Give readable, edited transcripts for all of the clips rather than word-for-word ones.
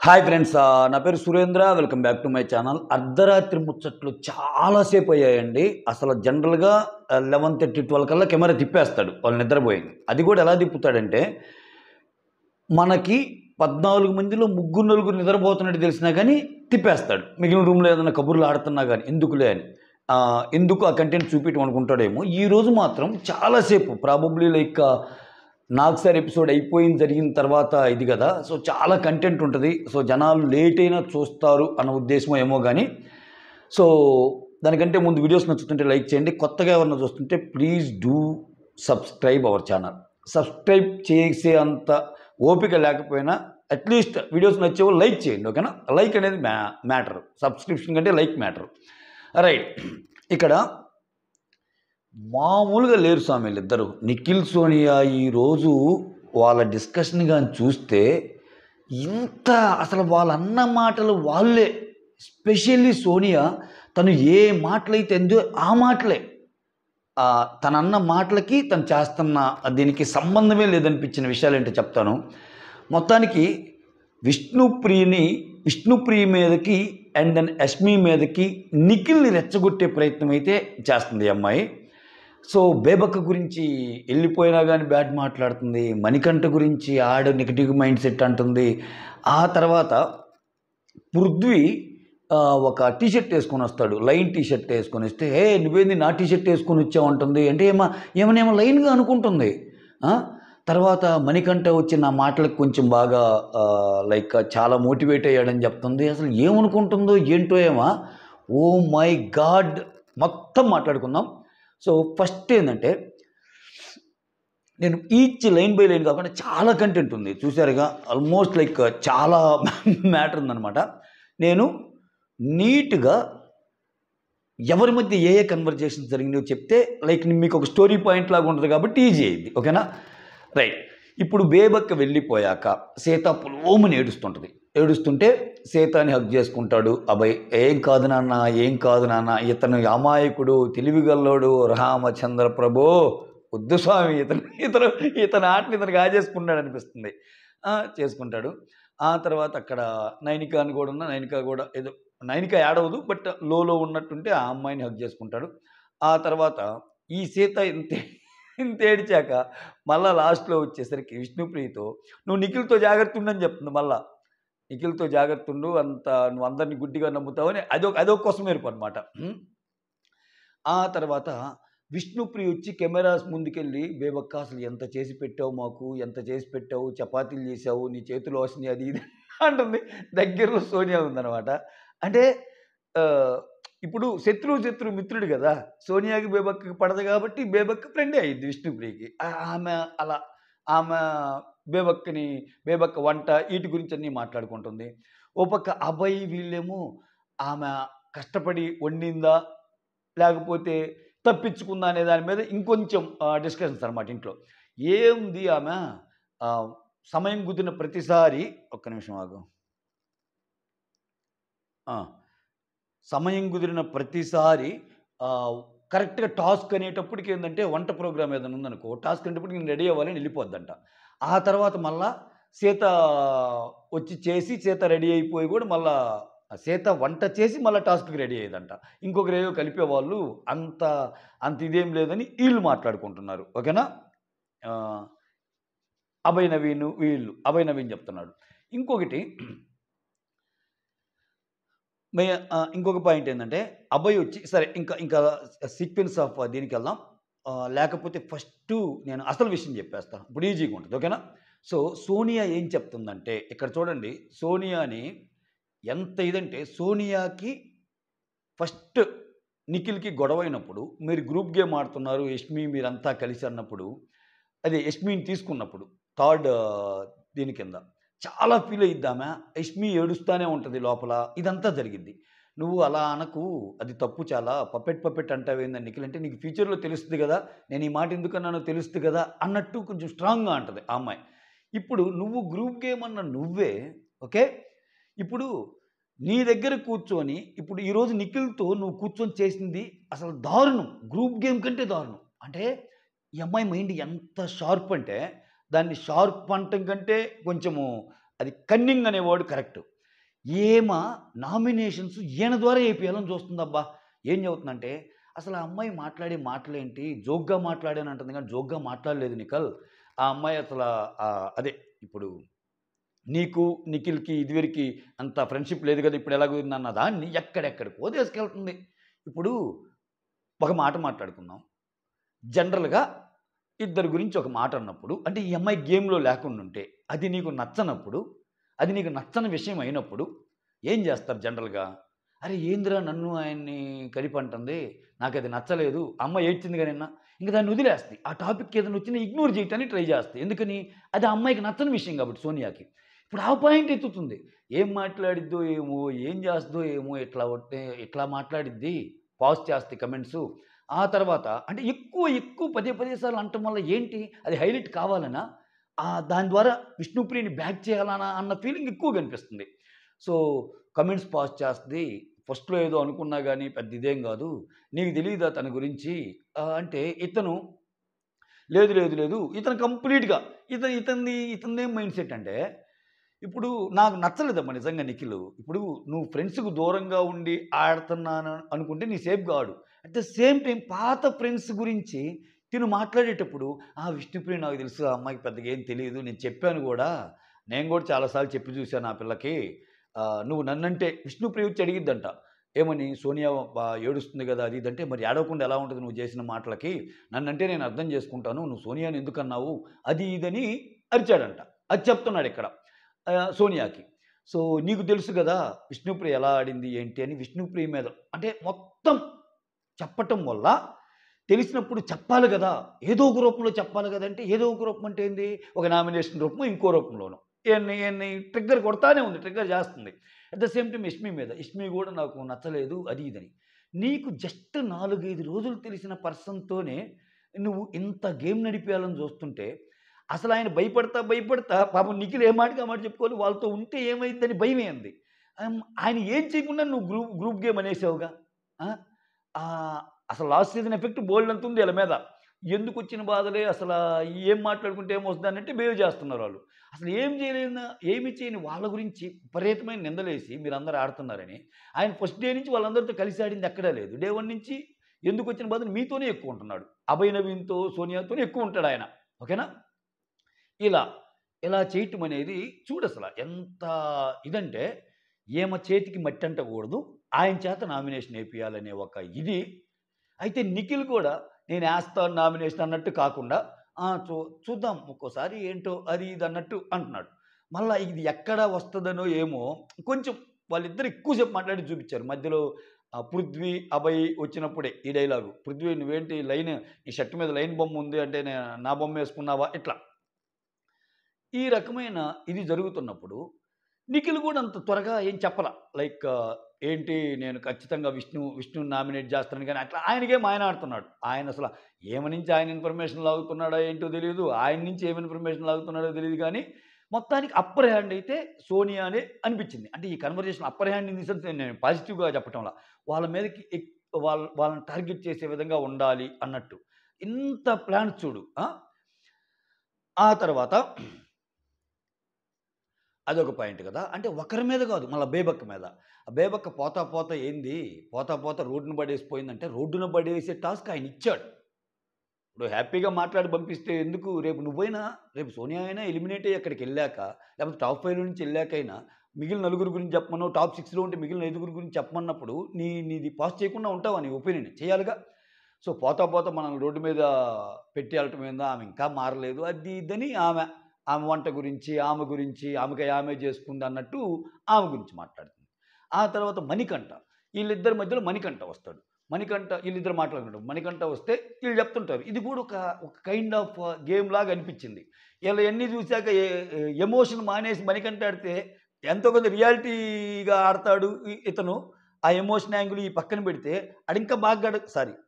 Hi friends, నా పేరు Surendra. Welcome back to my channel. అర్ధరాత్రి ముచ్చట్లు చాలాసేపు అయ్యాయండి. అసలు జనరల్గా 11:30, 12 కల్లా కెమెరా తిప్పేస్తాడు వాళ్ళు నిద్రపోయింది. అది కూడా ఎలా తిప్పుతాడంటే, మనకి 14 మందిలో ముగ్గురు నలుగురు నిద్రపోతున్నట్టు తెలిసినా కానీ తిప్పేస్తాడు. మిగిలిన రూమ్లో ఏదైనా కబుర్లు ఆడుతున్నా కానీ ఎందుకులే అని, ఎందుకు ఆ కంటెంట్ చూపించడం అనుకుంటాడేమో. ఈరోజు మాత్రం చాలాసేపు, ప్రాబబ్లీ లైక్ నాకు సార్ ఎపిసోడ్ అయిపోయింది జరిగిన తర్వాత ఇది కదా, సో చాలా కంటెంట్ ఉంటుంది. సో జనాలు లేట్ అయినా చూస్తారు అన్న ఉద్దేశమో ఏమో కానీ, సో దానికంటే ముందు వీడియోస్ నచ్చుతుంటే లైక్ చేయండి. కొత్తగా ఎవరన్నా చూస్తుంటే please do subscribe our channel. Subscribe చేసే అంత ఓపిక లేకపోయినా అట్లీస్ట్ వీడియోస్ నచ్చేవో లైక్ చేయండి, ఓకేనా? లైక్ అనేది మ్యాటర్, సబ్స్క్రిప్షన్ కంటే లైక్ మ్యాటర్. రైట్, ఇక్కడ మామూలుగా లేరు స్వామి వీళ్ళిద్దరు. నిఖిల్ సోనియా ఈరోజు వాళ్ళ డిస్కషన్ కానీ చూస్తే ఇంత అసలు వాళ్ళన్న మాటలు వాళ్ళే, స్పెషల్లీ సోనియా తను ఏ మాటలైతే ఎందో ఆ మాటలే, తనన్న మాటలకి తను చేస్తున్న దీనికి సంబంధమే లేదనిపించిన విషయాలు ఏంటో చెప్తాను. మొత్తానికి విష్ణుప్రియ మీదకి అండ్ దెన్ యష్మి మీదకి నిఖిల్ని రెచ్చగొట్టే ప్రయత్నం అయితే చేస్తుంది ఈ అమ్మాయి. సో బేబక్క గురించి వెళ్ళిపోయినా కానీ బ్యాడ్ మాట్లాడుతుంది, మణికంఠ గురించి ఆడ నెగిటివ్ మైండ్ సెట్ అంటుంది. ఆ తర్వాత పృథ్వీ ఒక టీషర్ట్ వేసుకొని వస్తాడు, లైన్ టీషర్ట్ వేసుకొని వస్తే, నువ్వేంది నా టీషర్ట్ వేసుకొని వచ్చావు అంటుంది. అంటే ఏమో లైన్గా అనుకుంటుంది. తర్వాత మణికంఠ వచ్చి నా మాటలకు కొంచెం బాగా లైక్ చాలా మోటివేట్ అయ్యాడని చెప్తుంది. అసలు ఏమనుకుంటుందో ఏంటో ఏమో. ఓ మై గాడ్, మొత్తం మాట్లాడుకుందాం. సో ఫస్ట్ ఏంటంటే, నేను ఈచ్ లైన్ బై లైన్ కాకుండా చాలా కంటెంట్ ఉంది చూసారుగా, ఆల్మోస్ట్ లైక్ చాలా మ్యాటర్ ఉందన్నమాట. నేను నీట్గా ఎవరి మధ్య ఏ కన్వర్జేషన్స్ జరిగినాయో చెప్తే లైక్ మీకు ఒక స్టోరీ పాయింట్ లాగా ఉంటుంది కాబట్టి ఈజీ అయింది, ఓకేనా? రైట్, ఇప్పుడు బేబక్క వెళ్ళిపోయాక సీత పులోమని ఏడుస్తుంటే సీతాని హగ్ చేసుకుంటాడు అభయ్. ఏం కాదు నాన్న, ఇతను అమాయకుడు, తెలివిగల్లోడు, రామచంద్ర ప్రభో వద్దు స్వామి, ఇతను ఆటని ఇతను కాజేసుకున్నాడు అనిపిస్తుంది. చేసుకుంటాడు. ఆ తర్వాత అక్కడ నైనిక కూడా ఏదో, నైనిక యాడవదు బట్ లోలో ఉన్నట్టుంటే ఆ అమ్మాయిని హగ్ చేసుకుంటాడు. ఆ తర్వాత ఈ సీత ఇంత ఏడిచాక మళ్ళీ లాస్ట్లో వచ్చేసరికి విష్ణుప్రియతో నువ్వు నిఖిల్తో జాగ్రత్త ఉండని చెప్తుంది. మళ్ళా నిఖిల్తో జాగ్రత్త ఉండు, నువ్వు అందరినీ గుడ్డిగా నమ్ముతావని అదొక కోసం ఏర్పు అనమాట. ఆ తర్వాత విష్ణుప్రియ వచ్చి కెమెరాస్ ముందుకెళ్ళి, బేబక్క అసలు ఎంత చేసి పెట్టావు, చపాతీలు చేసావు, నీ చేతులు వస్తున్నాయి, అది ఇది అంటుంది. దగ్గరలో సోనియా ఉందన్నమాట. అంటే ఇప్పుడు శత్రువు మిత్రుడు కదా, సోనియాకి బేబక్కకి పడదు కాబట్టి బేబక్క ఫ్రెండే అయ్యింది విష్ణుప్రియకి. ఆమె బేబక్క వంట వీటి గురించి అన్నీ మాట్లాడుకుంటుంది. ఓ పక్క అబ్బాయి వీళ్ళేమో ఆమె కష్టపడి వండిందా లేకపోతే తప్పించుకుందా అనే దాని మీద ఇంకొంచెం డిస్కషన్స్ అనమాట ఇంట్లో. ఏంది ఆమె సమయం కుదిరిన ప్రతిసారి, ఒక్క నిమిషం ఆగు, సమయం కుదిరిన ప్రతిసారి కరెక్ట్గా టాస్క్ అనేటప్పటికి ఏంటంటే, వంట ప్రోగ్రామ్ ఏదైనా ఉందనుకో, టాస్క్ అనేటప్పటికి నేను రెడీ అవ్వాలని వెళ్ళిపోద్దంట. ఆ తర్వాత మళ్ళా సీత వచ్చి చేసి, సీత రెడీ అయిపోయి కూడా మళ్ళా సీత వంట చేసి మళ్ళీ టాస్క్కి రెడీ అయ్యేదంట. ఇంకొకరు ఏదో కలిపేవాళ్ళు, అంత ఇదేం లేదని వీళ్ళు మాట్లాడుకుంటున్నారు, ఓకేనా? అభయ్ నవీన్ చెప్తున్నాడు. ఇంకొక పాయింట్ ఏంటంటే, అబ్బాయి వచ్చి సరే ఇంకా సీక్వెన్స్ ఆఫ్ దీనికి వెళ్దాం. లేకపోతే ఫస్ట్ నేను అసలు విషయం చెప్పేస్తాను, ఇప్పుడు ఈజీగా ఉంటుంది, ఓకేనా? సో సోనియా ఏం చెప్తుందంటే, ఇక్కడ చూడండి, సోనియాని ఎంత ఇదంటే, సోనియాకి ఫస్ట్ నిఖిల్కి గొడవైనప్పుడు, మీరు గ్రూప్ గేమ్ ఆడుతున్నారు యష్మి మీరంతా కలిసి అన్నప్పుడు, అదే యష్మిని తీసుకున్నప్పుడు థర్డ్ దీని కింద చాలా ఫీల్ అయిద్దామా. యష్మి ఏడుస్తూనే ఉంటుంది లోపల, ఇదంతా జరిగింది. నువ్వు అలా అనకు, అది తప్పు, చాలా పప్పెట్ అంటావేందని నిఖిల్ అంటే, నీకు ఫ్యూచర్లో తెలుస్తుంది కదా, నేను ఈ మాట ఎందుకన్నానో తెలుస్తుంది కదా అన్నట్టు కొంచెం స్ట్రాంగ్గా అంటుంది ఆ అమ్మాయి. ఇప్పుడు నువ్వు గ్రూప్ గేమ్ అన్న నువ్వే, ఓకే, ఇప్పుడు నీ దగ్గర కూర్చొని ఇప్పుడు ఈరోజు నిఖిల్తో నువ్వు కూర్చొని చేసింది అసలు దారుణం, గ్రూప్ గేమ్ కంటే దారుణం. అంటే ఈ అమ్మాయి మైండ్ ఎంత షార్ప్ అంటే, దాన్ని షార్ప్ అంటం కంటే కొంచెము అది కన్నింగ్ అనేవాడు కరెక్ట్. ఏమ నామినేషన్స్ ఈయన ద్వారా ఏపీయాలని చూస్తుందబ్బా. ఏం చెబుతుందంటే, అసలు ఆ అమ్మాయి మాట్లాడే మాటలేంటి, జోక్‌గా మాట్లాడాను అంటుంది కానీ, జోక్‌గా మాట్లాడలేదు నిఖిల్. ఆ అమ్మాయి అసల అదే ఇప్పుడు నీకు, నిఖిల్‌కి ఇదివరకి అంత ఫ్రెండ్‌షిప్ లేదు కదా! ఇప్పుడు ఎలాగ ఉందన్న దాన్ని ఎక్కడెక్కడికో తీసుకెళ్తుంది. ఇప్పుడు ఒక మాట మాట్లాడుకుందాం. జనరల్‌గా ఇద్దరి గురించి ఒక మాట అన్నప్పుడు, అంటే ఈ అమ్మాయి గేమ్‌లో లేకుండుంటే, అది నీకు నచ్చనప్పుడు, అది నీకు నచ్చని విషయం అయినప్పుడు ఏం జేస్తారు జనరల్‌గా? "అరే! ఏందిరా నన్ను ఆయన్ని కలిపంటుంది. నాకది నచ్చలేదు." ఆ అమ్మాయి ఏడ్చిందిగా నిన్న. ఇంక దాన్ని వదిలేస్తది. ఆ టాపిక్ ఏదైనా వచ్చినా ఇగ్నోర్ చేయటానికి ట్రై చేస్తది. ఎందుకని? అది ఆ అమ్మాయికి నచ్చని విషయం కాబట్టి సోనియాకి. ఇప్పుడు ఆ పాయింట్ ఎత్తుతుంది. ఏం మాట్లాడిద్దో ఏమో, ఏం చేస్తదో ఏమో, ఇట్లా మాట్లాడిద్ది. పాజ్ చేస్తది కమెంట్సు. ఆ తర్వాత అంటే ఎక్కువ పదే పదే సార్లు అనటం వల్ల ఏంటి? అది హైలైట్ కావాలనా? దాని ద్వారా విష్ణుప్రియని బ్యాక్ చేయాలనా అన్న ఫీలింగ్ ఎక్కువ కనిపిస్తుంది. సో, కమెంట్స్ పాస్ చేస్తది. ఫస్ట్‌లో ఏదో అనుకున్నా గాని పెద్ద ఇదేం గాదు. నీకు తెలీదా తన గురించి? అంటే ఇతను లేదు. ఇతను కంప్లీట్‌గా ఇతనిదేం మైండ్ సెట్ అంటే ఇప్పుడు నాకు నచ్చలేదమ్మా నిజంగా నిఖిలు. ఇప్పుడు నువ్వు ఫ్రెండ్స్‌కి దూరంగా ఉండి ఆడుతున్నాను అనుకుంటే నీ సేఫ్‌గా ఆడు. అట్ ద సేమ్ టైమ్ పాత ఫ్రెండ్స్ గురించి తిను మాట్లాడేటప్పుడు, విష్ణుప్రియ నాకు తెలుసు ఆ అమ్మాయికి పెద్దగా ఏం తెలీదు. నేను చెప్పాను గూడా. నేను గూడా చాలా సార్లు చెప్పి చూసాను ఆ పిల్లకి. నువ్వు నన్నంటే విష్ణుప్రియ వచ్చి అడిగిద్దంట. ఏమని సోనియా ఏడుస్తుంది గదా! అది ఇది అంటే, మరి ఏడవకుండా ఎలా ఉంటది నువ్వు చేసిన మాటలకి? నన్నంటే నేను అర్థం చేసుకుంటాను. నువ్వు సోనియాని ఎందుకన్నావు? అది ఇదని అరిచాడంట. అది చెప్తున్నాడిక్కడ. సోనియాకి. సో, నీకు తెలుసు గదా! విష్ణుప్రియ ఎలా ఆడింది ఏంటి అని విష్ణుప్రియ మీద అంటే మొత్తం చెప్పటం వల్ల తెలిసినప్పుడు చెప్పాలి గదా! ఏదో ఒక రూపంలో చెప్పాలి గదంటే ఏదో ఒక రూపం అంటే ఏంది? ఒక నామినేషన్ రూపమో, ఇంకో రూపంలోనో. ఈయన్ని ట్రిగ్గర్ కొడతానే ఉంది. ట్రిగ్గర్ జేస్తుంది. At the same time Yashmi మీద. యష్మి గూడా నాకు నచ్చలేదు అది ఇదని. నీకు జస్ట్ 4, 5 రోజులు తెలిసిన పర్సన్‌తోనే నువ్వు ఇంత గేమ్ నడిపేయాలని జూస్తుంటే అసలాయన భయపడతా పాపం నిఖిల్ ఏ మాటకి ఆ మాట చెప్పుకోవాలి. వాళ్ళతో ఉంటే ఏమైద్దని భయమేంది. ఆయన ఏం చేయకుండా నువ్వు గ్రూప్ గేమ్ అనేసావుగా. ఆ! అసలు లాస్ట్ సీజన్ ఎఫెక్ట్ బోలెడంతుంది ఈళ్ళ మీద. ఎందుకొచ్చిన బాధలే అసలా ఏం మాట్లాడుకుంటే ఏమొస్తదనంటే బిహేవ్ చేస్తున్నారాళ్ళు. అసలు ఏమి చేయని వాళ్ళ గురించి విపరీతమైన నిందలేసి మీరందరూ ఆడుతున్నారని, ఆయన ఫస్ట్ డే నుంచి వాళ్ళందరితో కలిసి ఆడింది ఎక్కడా లేదు. డే 1 నుంచి ఎందుకొచ్చిన బాధలు మీతోనే ఎక్కువుంటున్నాడు. అభయ్ నవీన్‌తో, సోనియాతోనే ఎక్కువుంటాడాయన. ఓకేనా? ఇలా, ఇలా చేయటం అనేది చూడసల ఎంత ఇదంటే, ఈమె చేతికి మట్టంటకూడదు. ఆయన చేత నామినేషన్ ఏపియాలనే ఒక ఇది. అయితే నిఖిల్ కూడా నేనేస్తాను నామినేషన్ అన్నట్టు కాకుండా, ఆ! చూద్దాం ఒక్కోసారి ఏంటో అది ఇది అన్నట్టు అంటున్నాడు. మళ్ళా ఇది ఎక్కడ వస్తదనో ఏమో కొంచెం వాళ్ళిద్దరు ఎక్కువ సేపు మాట్లాడి చూపిచ్చారు. మధ్యలో పృథ్వీ, అభయ్ వచ్చినప్పుడే ఈ డైలాగు. "పృథ్వీ నువ్వేంటి నీ షర్ట్ మీద లైన్ బొమ్మ ఉంది అంటే నా బొమ్మేసుకున్నావా?" ఇట్లా. ఈ రకమైన ఇది జరుగుతున్నప్పుడు, నిఖిల్ గూడా అంత త్వరగా ఏం చెప్పల. లైక్ ఏంటి నేను ఖచ్చితంగా విష్ణుని నామినేట్ చేస్తాను గాని అట్లా ఆయన గేమ్ ఆయన ఆడుతున్నాడు. ఆయనసల నుంచి ఆయన ఇన్ఫర్మేషన్ లాగుతున్నాడో ఏంటో తెలీదు. ఆయన నుంచి ఏమి ఇన్ఫర్మేషన్ లాగుతున్నాడో తెలీదు గానీ, మొత్తానికి అప్పర్ హ్యాండ్ అయితే సోనియానే అనిపిచ్చింది. అంటే ఈ conversation upper hand in the sense నేను పాజిటివ్‌గా చెప్పటంలా. వాళ్ళ మీదకి వాళ్ళని టార్గెట్ చేసే విధంగా ఉండాలి అన్నట్టు. ఇంత ప్లాన్స్ చూడు. ఆ తర్వాత అదొక పాయింట్ గదా! అంటే ఒకరి మీద గాదు. మళ్ళా బేబక్క మీద. ఆ బేబక్క పోతా ఏంది? పోతా రోడ్డున పడేసిపోయిందంటే, రోడ్డున పడేసే టాస్క్ ఆయనిచ్చాడు. ఇప్పుడు హ్యాపీగా మాట్లాడి పంపిస్తే ఎందుకు? రేపు సోనియా అయినా ఎలిమినేట్ అయ్యి అక్కడికెళ్ళాక, లేకపోతే టాప్ 5 నుంచి ఎళ్ళాకైనా మిగిలిన నలుగురు గురించి చెప్పమనో, టాప్ 6లో ఉంటే మిగిలిన ఐదుగురు గురించి చెప్పమన్నప్పుడు నీది పాస్ చేయకుండా ఉంటావా నీ ఒపీనియన్? చేయాలిగా. సో, పోతా మనల్ని రోడ్డు మీద పెట్టి ఎళ్ళటం ఏందో ఆమె ఇంకా మారలేదు. అది ఇదని ఆమె వంట గురించి, ఆమెకై ఆమె చేసుకుందన్నట్టు ఆమె గురించి మాట్లాడుతుంది. ఆ తర్వాత మణికంఠ. ఈళ్ళిద్దరి మధ్యలో మణికంఠ వస్తాడు. ఈళ్ళిద్దరు మాట్లాడుకుంటారు. మణికంఠ వస్తే ఈళ్ళు చెప్తుంటారు. ఇది కూడా ఒక కైండ్ ఆఫ్ గేమ్ లాగా అనిపించింది. ఈళ్ళయన్నీ చూసాక ఎమోషన్ మానేసి మణికంఠ ఆడితే ఎంతో కొంత రియాలిటీగా ఆడతాడు ఇతను. ఆ ఎమోషన్ యాంగిల్ ఈ పక్కన పెడితే ఆడింకా బాగా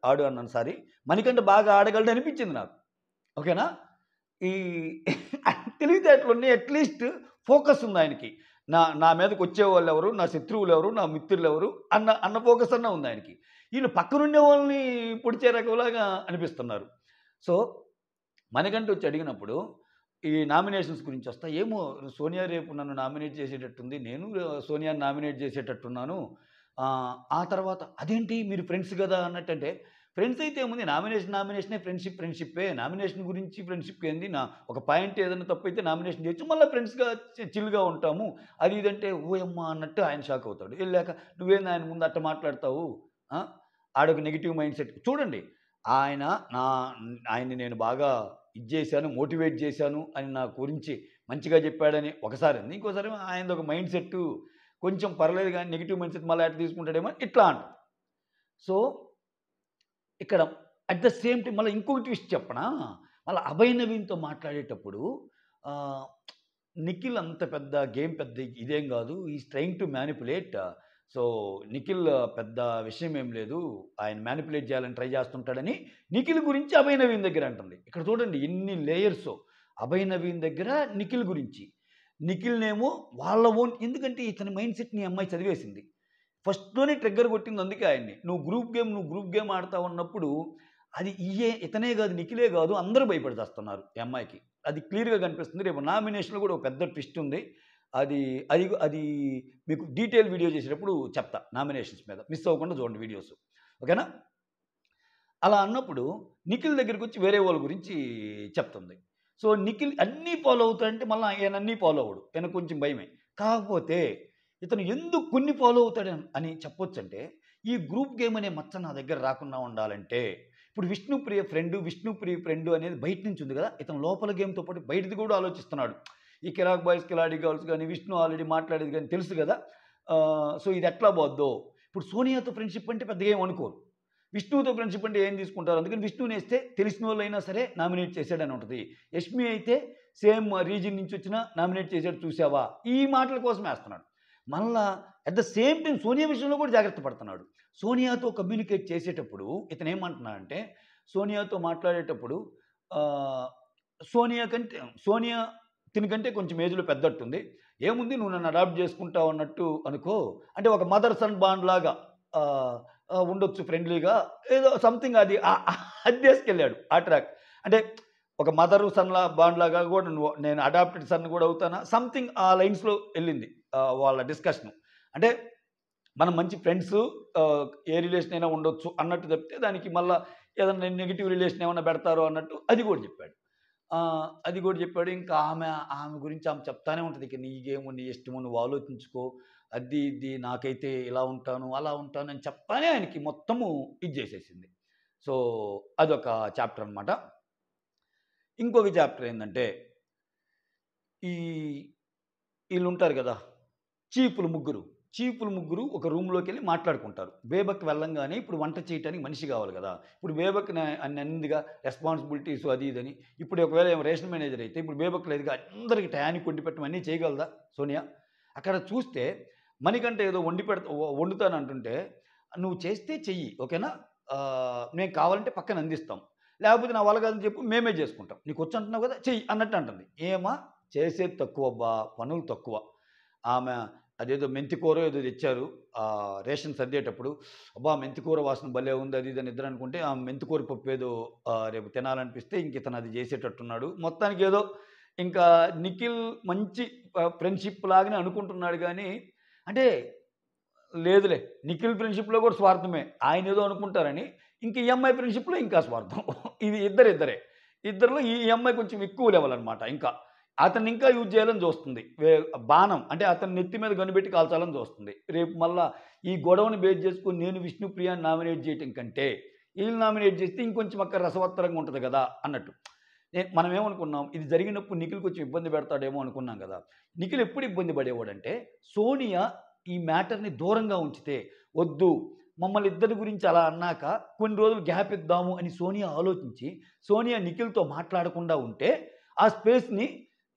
ఆడు అన్నాను సారీ. మణికంఠ బాగా ఆడగలడనిపించింది నాకు. ఓకేనా? ఈ తెలివితేటలున్నాయి. At least focus ఉందాయనకి. నా మీదకొచ్చేవాళ్ళెవరు? నా శత్రువులెవరు? నా మిత్రులెవరు? అన్న ఫోకస్ అన్నా ఉందాయనకి. ఈళ్ళు పక్కనుండే వాళ్ళని పొడిచే రకంలాగా అనిపిస్తున్నారు. సో, మణికంఠ వచ్చి అడిగినప్పుడు ఈ నామినేషన్స్ గురించి వస్తా. ఏమో సోనియా రేపు నన్ను నామినేట్ చేసేటట్టుంది. నేను సోనియాని నామినేట్ చేసేటట్టున్నాను. ఆ తర్వాత అదేంటి మీరు ఫ్రెండ్స్ గదా! అన్నట్టంటే, ఫ్రెండ్స్ అయితే ఏముంది నామినేషనే ఫ్రెండ్‌షిప్పే. నామినేషన్ గురించి ఫ్రెండ్‌షిప్ ఏంది? ఒక పాయింట్ ఏదైనా తప్పైతే నామినేషన్ చేయొచ్చు. మళ్ళా ఫ్రెండ్స్‌గా చిల్‌గా ఉంటాము. అది ఇదంటే ఓయమ్మ! అన్నట్టు ఆయన షాక్ అవుతాడు. ఎళ్ళాక నువ్వేంది ఆయన ముందు అట్ట మాట్లాడతావు? ఆ! ఆడొక నెగెటివ్ మైండ్ సెట్. చూడండి ఆయన నా ఆయన్ని నేను బాగా ఇది జేశాను, మోటివేట్ జేశాను అని నా గురించి మంచిగా జెప్పాడని ఒకసారి అంది. ఇంకోసారి ఆయనదొక మైండ్ సెట్టు కొంచెం పర్లేదు గానీ నెగెటివ్ మైండ్ సెట్ మళ్ళా ఎట్ట తీసుకుంటాడేమో ఇట్లా అంట. సో, ఇక్కడ అట్ ద సేమ్ టైమ్ మళ్ళా ఇంకొక ట్విస్ట్ చెప్పనా? మళ్ళా అభయ్ నవీన్‌తో మాట్లాడేటప్పుడు ఆహ్, నిఖిల్ అంత పెద్ద గేమ్ పెద్ద ఇదేం గాదు. He is trying to manipulate. So, Nikhil పెద్ద విషయం ఏం లేదు. ఆయన మ్యానిపులేట్ చేయాలని ట్రై చేస్తుంటాడని నిఖిల్ గురించి అభయ్ నవీన్ దగ్గర అంటుంది. ఇక్కడ చూడండి ఎన్ని లేయర్సో. అభయ్ నవీన్ దగ్గర నిఖిల్ గురించి. నిఖిల్‌నేమో వాళ్ళ ఓన్ ఎందుకంటే ఇతని మైండ్ సెట్‌ని ఈ అమ్మాయి చదివేసింది. ఫస్ట్‌లోనే ట్రిగ్గర్ కొట్టింది అందుకే ఆయన్ని. నువ్వు గ్రూప్ గేమ్ ఆడుతా ఉన్నప్పుడు అది ఇతనే గాదు, నిఖిలే గాదు అందరూ భయపడి చస్తున్నారు ఈ అమ్మాయికి. అది క్లియర్‌గా కనిపిస్తుంది. రేపు నామినేషన్‌లో కూడా ఒక పెద్ద ట్విస్ట్ ఉంది. అది అది మీకు డీటెయిల్ వీడియో చేసేటప్పుడు చెప్తా నామినేషన్స్ మీద. మిస్ అవ్వకుండా చూడండి వీడియోస్. ఓకేనా? అలా అన్నప్పుడు నిఖిల్ దగ్గరికొచ్చి వేరే వాళ్ళ గురించి చెప్తుంది. సో, నిఖిల్ అన్నీ ఫాలో అవుతాడంటే మళ్ళా ఈయన అన్నీ ఫాలో అవ్వడు. ఈయనకు కొంచెం భయమే. కాకపోతే ఇతను ఎందుకు కొన్ని ఫాలో అవుతాడని అని చెప్పొచ్చంటే, ఈ గ్రూప్ గేమ్ అనే మచ్చ నా దగ్గర రాకుండా ఉండాలంటే, ఇప్పుడు విష్ణుప్రియ ఫ్రెండు అనేది బయట నుంచి ఉంది గదా! ఇతను లోపల గేమ్‌తో పాటు బయటది కూడా ఆలోచిస్తున్నాడు. ఈ కిరాక్ బాయ్స్, కిలాడీ గర్ల్స్ గాని, విష్ణు ఆల్రెడీ మాట్లాడేది గాని తెలుసు గదా! సో, ఇది ఎట్లా పోద్దో. ఇప్పుడు సోనియాతో ఫ్రెండ్‌షిప్ అంటే పెద్దగా ఏమి అనుకోరు. విష్ణువుతో ఫ్రెండ్‌షిప్ అంటే ఏం తీసుకుంటారు. అందుకని విష్ణువునేస్తే తెలిసినోళ్ళైనా సరే నామినేట్ చేసాడని ఉంటది. యష్మి అయితే సేమ్ రీజియన్ నుంచి వచ్చినా నామినేట్ చేసాడు చూసావా? ఈ మాటల కోసమే ఏస్తున్నాడు. మళ్ళా at the same time Sonia విషయంలో కూడా జాగ్రత్త పడుతున్నాడు. సోనియాతో కమ్యూనికేట్ చేసేటప్పుడు ఇతనేమంటున్నాడంటే, సోనియాతో మాట్లాడేటప్పుడు ఆహ్, సోనియా తినకంటే కొంచెం ఏజ్‌లో పెద్దట్టుంది. ఏముంది నువ్వు నన్ను అడాప్ట్ చేసుకుంటావు అన్నట్టు అనుకో. అంటే ఒక మదర్ సన్ బాండ్ లాగా ఆహ్, ఉండొచ్చు ఫ్రెండ్లీగా. ఏదో సంథింగ్ అది తీసుకెళ్ళాడు ఆ ట్రాక్. అంటే ఒక మదరు సన్‌లా బాండ్ లాగా కూడా నేను అడాప్టెడ్ సన్ కూడా అవుతానా? సంథింగ్ ఆ లైన్స్‌లో ఎళ్ళింది. వాళ్ళ డిస్కషను. అంటే మనం మంచి ఫ్రెండ్సు ఏ రిలేషన్ అయినా ఉండొచ్చు అన్నట్టు చెప్తే దానికి మళ్ళా ఏదన్నా నెగెటివ్ రిలేషన్ ఏమన్నా పెడతారో అన్నట్టు అది కూడా చెప్పాడు. అది కూడా చెప్పాడు. ఇంకా ఆమె గురించి ఆమె చెప్తానే ఉంటది. ఇక నీ గేము, నీ ఇష్టము నువ్వు ఆలోచించుకో. అది ఇది నాకైతే ఇలా ఉంటాను, అలా ఉంటాను అని చెప్పగానే ఆయనకి మొత్తము ఇది చేసేసింది. సో, అదొక చాప్టర్ అనమాట. ఇంకొక చాప్టర్ ఏందంటే, ఈ ఈళ్ళుంటారు గదా! చీఫ్‌లు ముగ్గురు ఒక రూమ్‌లోకెళ్ళి మాట్లాడుకుంటారు. బేబక్ వెళ్ళంగానే ఇప్పుడు వంట చేయటానికి మనిషి గావాలి గదా! ఇప్పుడు బేబక్ అన్నిందిగా రెస్పాన్సిబిలిటీస్ అది ఇదని. ఇప్పుడు ఒకవేళ రేషన్ మేనేజర్ అయితే ఇప్పుడు బేబక్ లేదుగా అందరికి టయానికి వండి పెట్టడం అన్నీ చేయగలదా సోనియా? అక్కడ చూస్తే మణికంఠ ఏదో వండుతానంటుంటే, "నువ్వు చేస్తే చెయ్యి ఓకేనా? మేము కావాలంటే పక్కన అందిస్తాం. లేకపోతే నా వల్ల కాదని చెప్పు మేమే చేసుకుంటాం. నీకొచ్చు అంటున్నావు కదా! చెయ్యి" అన్నట్టు అంటుంది. ఏమా చేసేది తక్కువబ్బా! పనులు తక్కువ. ఆమె అదేదో మెంతి కూరో ఏదో తెచ్చారు. రేషన్ సర్దేటప్పుడు, అబ్బా! మెంతి కూర వాసన భలే ఉంది అది ఇది అని ఇద్దరు అనుకుంటే, ఆ మెంతి కూర పప్పు ఏదో రేపు తినాలనిపిస్తే ఇంక ఇతను అది చేసేటట్టున్నాడు. మొత్తానికి ఏదో ఇంకా నిఖిల్ మంచి ఫ్రెండ్‌షిప్ లాగానే అనుకుంటున్నాడు గానీ, అంటే లేదులే నిఖిల్ ఫ్రెండ్‌షిప్‌లో కూడా స్వార్థమే. ఆయనేదో అనుకుంటారని, ఇంక ఈ అమ్మాయి ఫ్రెండ్‌షిప్‌లో ఇంకా స్వార్థం. ఇది ఇద్దరే. ఇద్దరిలో ఈ అమ్మాయి కొంచెం ఎక్కువ లెవెల్ అనమాట ఇంకా. అతన్ని ఇంకా యూజ్ చేయాలని చూస్తుంది. బాణం అంటే అతని నెత్తి మీద గన్నుబెట్టి కాల్చాలని చూస్తుంది. రేపు మళ్ళా ఈ గొడవని బేస్ చేసుకొని నేను విష్ణుప్రియని నామినేట్ చేయటం కంటే, ఈళ్ళు నామినేట్ చేస్తే ఇంకొంచెం అక్కడ రసవత్తరంగా ఉంటది గదా! అన్నట్టు. మనం ఏమనుకున్నాం, ఇది జరిగినప్పుడు నిఖిల్ కొంచెం ఇబ్బంది పెడతాడేమో అనుకున్నాం గదా! నిఖిల్ ఎప్పుడు ఇబ్బంది పడేవాడంటే, సోనియా ఈ మ్యాటర్‌ని దూరంగా ఉంచితే, వద్దు మమ్మల్ని ఇద్దరి గురించి అలా అన్నాక కొన్ని రోజులు గ్యాప్ ఇద్దాము అని సోనియా ఆలోచించి, సోనియా నిఖిల్‌తో మాట్లాడకుండా ఉంటే, ఆ స్పేస్‌ని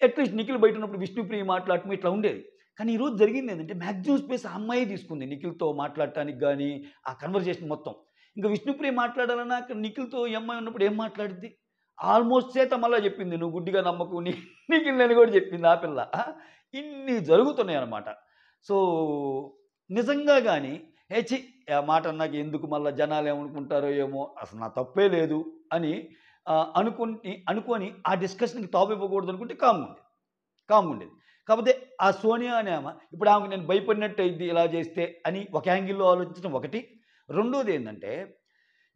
అట్‌లీస్ట్ నిఖిల్ బయటున్నప్పుడు విష్ణుప్రియ మాట్లాడటం ఇట్లా ఉండేది. కానీ ఈరోజు జరిగిందేంటంటే మాక్సిమం స్పేస్ ఆ అమ్మాయే తీసుకుంది. నిఖిల్‌తో మాట్లాడటానికి గాని, ఆ కన్వర్జేషన్ మొత్తం. ఇంక విష్ణుప్రియ మాట్లాడాలన్నా అక్కడ నిఖిల్‌తో ఈ అమ్మాయి ఉన్నప్పుడు ఏం మాట్లాడిద్ది? ఆల్మోస్ట్ సీత మళ్ళా చెప్పింది. "నువ్వు గుడ్డిగా నమ్మకు నీకిల్లని" కూడా చెప్పింది ఆ పిల్ల. ఇన్ని జరుగుతున్నాయన్నమాట. సో, నిజంగా గాని ఏ ఛీ! ఆ మాట అన్నాక ఎందుకు మళ్ళా జనాలేమనుకుంటారో ఏమో! అసలు నా తప్పే లేదు అని అనుకోని ఆ డిస్కషన్‌కి తావివ్వకూడదు అనుకుంటే కామ్‌గా ఉండేది. కాకపోతే ఆ సోనియా అనే ఆమె ఇప్పుడు ఆమెకు నేను భయపడినట్టు అయ్యిద్ది ఇలా చేస్తే అని ఒక యాంగిల్‌లో ఆలోచించడం ఒకటి. రెండోదేందంటే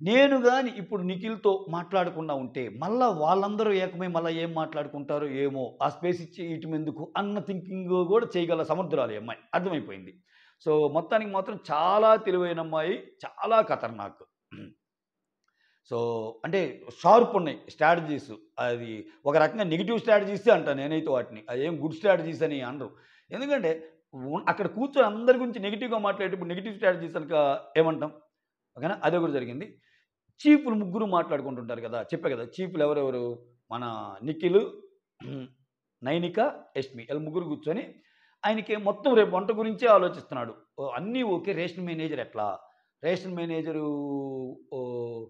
నేను గాని ఇప్పుడు నిఖిల్‌తో మాట్లాడకుండా ఉంటే, మళ్ళా వాళ్ళందరూ ఏకమై మళ్ళా ఏం మాట్లాడుకుంటారో ఏమో! ఆ స్పేస్ ఇచ్చి ఇయటమెందుకు అన్న థింకింగ్ గూడా చేయగల సమర్థురాలు ఈ అమ్మాయి. అర్థమైపోయింది. సో, మొత్తానికి మాత్రం చాలా తెలివైన అమ్మాయి. చాలా ఖతర్నాక్. సో, అంటే షార్ప్ ఉన్నాయి స్ట్రాటజీస్. అది ఒక రకంగా నెగెటివ్ స్ట్రాటజీసే అంటా నేనైతే వాటిని. అదేం గుడ్ స్ట్రాటజీస్ అని అనరు. ఎందుకంటే అక్కడ కూర్చొని అందరి గురించి నెగెటివ్‌గా మాట్లాడేటప్పుడు నెగెటివ్ స్ట్రాటజీస్ అనక ఏమంటాం? ఓకేనా? అదే కూడా జరిగింది. చీఫ్‌లు ముగ్గురు మాట్లాడుకుంటుంటారు కదా! చెప్పా కదా! చీఫ్‌లు ఎవరెవరు? మన నిఖిలు, నైనిక, యష్మి ఈళ్ళు ముగ్గురు కూర్చొని ఆయనకి మొత్తం రేపు వంట గురించే ఆలోచిస్తున్నాడు. అన్నీ ఓకే. రేషన్ మేనేజర్ ఎట్లా? రేషన్ మేనేజరు ఓహ్,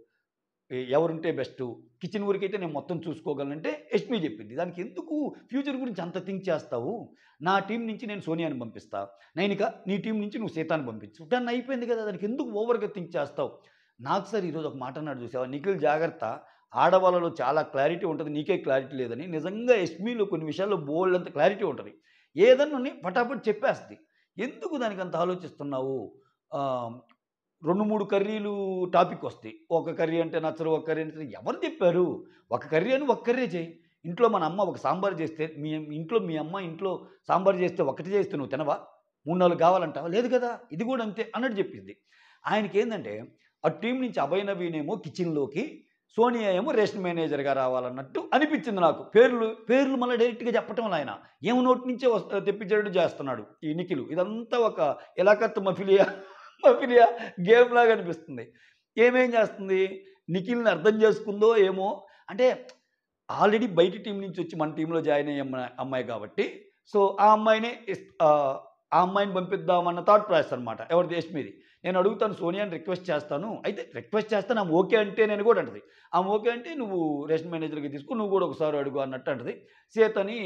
ఎవరుంటే బెస్టు? కిచెన్ వరకైతే నేను మొత్తం చూసుకోగలనంటే యష్మి చెప్పింది. దానికి ఎందుకు ఫ్యూచర్ గురించి అంత థింక్ చేస్తావు? నా టీమ్ నుంచి నేను సోనియాని పంపిస్తా. నైనిక నీ టీమ్ నుంచి నువ్వు సీతాని పంపించు. డన్ అయిపోయింది కదా! దానికి ఎందుకు ఓవర్‌గా థింక్ చేస్తావు? నాకు సార్ ఈరోజు ఒక మాట అన్నాడు చూసావా? నిఖిల్ జాగ్రత్త. ఆడవాళ్ళలో చాలా క్లారిటీ ఉంటది. నీకే క్లారిటీ లేదని. నిజంగా యష్మిలో కొన్ని విషయాల్లో బోలెడంత క్లారిటీ ఉంటది. ఏదన్నాని ఫటాఫట్ చెప్పేస్తది. ఎందుకు దానికంత ఆలోచిస్తున్నావు? ఆహ్, 2, 3 కర్రీలు టాపికొస్తాయి. ఒక కర్రీ అంటే నచ్చరు. ఒక కర్రీ అంటే ఎవరు చెప్పారు? ఒక కర్రీ అని ఒక కర్రీ చెయి. ఇంట్లో మన అమ్మ ఒక సాంబార్ చేస్తే మీ అమ్మ ఇంట్లో సాంబార్ చేస్తే ఒకటి చేస్తే నువ్వు తినవా? 3, 4 కావాలంటావా? లేదు కదా! ఇది కూడా అంతే అన్నట్టు చెప్పింది. ఆయనకేందంటే అటు టీమ్ నుంచి అభయ్ నవీనేమో కిచెన్‌లోకి, సోనియా ఏమో రేషన్ మేనేజర్‌గా రావాలన్నట్టు అనిపించింది నాకు. పేర్లు మళ్ళా డైరెక్ట్‌గా చెప్పటంలా ఆయన. ఏమో నోటి నుంచే తెప్పించేటట్టు చేస్తున్నాడు ఈ నిఖిలు. ఇదంతా ఒక ఇలాకత్ మఫిలియా గేమ్‌లాగా అనిపిస్తుంది. ఏమేం చేస్తుంది? నిఖిల్‌ని అర్థం చేసుకుందో ఏమో! అంటే ఆల్రెడీ బయట టీమ్ నుంచి వచ్చి మన టీమ్‌లో జాయిన్ అయ్యే అమ్మాయి కాబట్టి, సో, ఆ అమ్మాయిని పంపిద్దామన్న థాట్ ప్రాసెస్ అనమాట. ఎవరిది? యష్మిది. నేను అడుగుతాను సోనియాని రిక్వెస్ట్ చేస్తాను. అయితే రిక్వెస్ట్ చేస్తాను ఆమె ఓకే అంటే నేను కూడా అంటది. ఆమె ఓకే అంటే నువ్వు రేషన్ మేనేజర్‌గా తీసుకో. నువ్వు కూడా ఒకసారి అడుగు అన్నట్టు అంటది. సీతని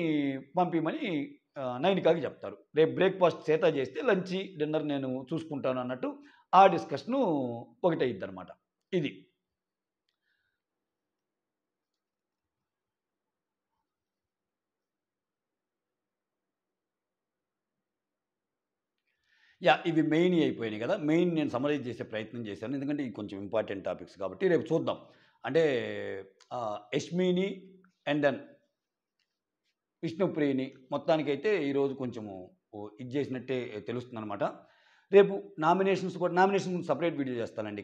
పంపియమని నైనికాకి చెప్తారు. రేపు బ్రేక్‌ఫాస్ట్ సీత చేస్తే లంచ్, డిన్నర్ నేను చూసుకుంటాను అన్నట్టు ఆ డిస్కషను ఒకటయిద్దనమాట. ఇది. యాహ్! ఇవి మెయిన్‌యి అయిపోయినాయి గదా! మెయిన్ నేను సమ్మరైజ్ చేసే ప్రయత్నం చేశాను. ఎందుకంటే ఇవి కొంచెం ఇంపార్టెంట్ టాపిక్స్ కాబట్టి రేపు చూద్దాం. అంటే 'యష్మిని' అండ్ దెన్ 'విష్ణుప్రియని' మొత్తానికైతే ఈరోజు కొంచెము ఇది చేసినట్టే తెలుస్తుందనమాట. రేపు నామినేషన్ గురించి సెపరేట్ వీడియో చేస్తానండి.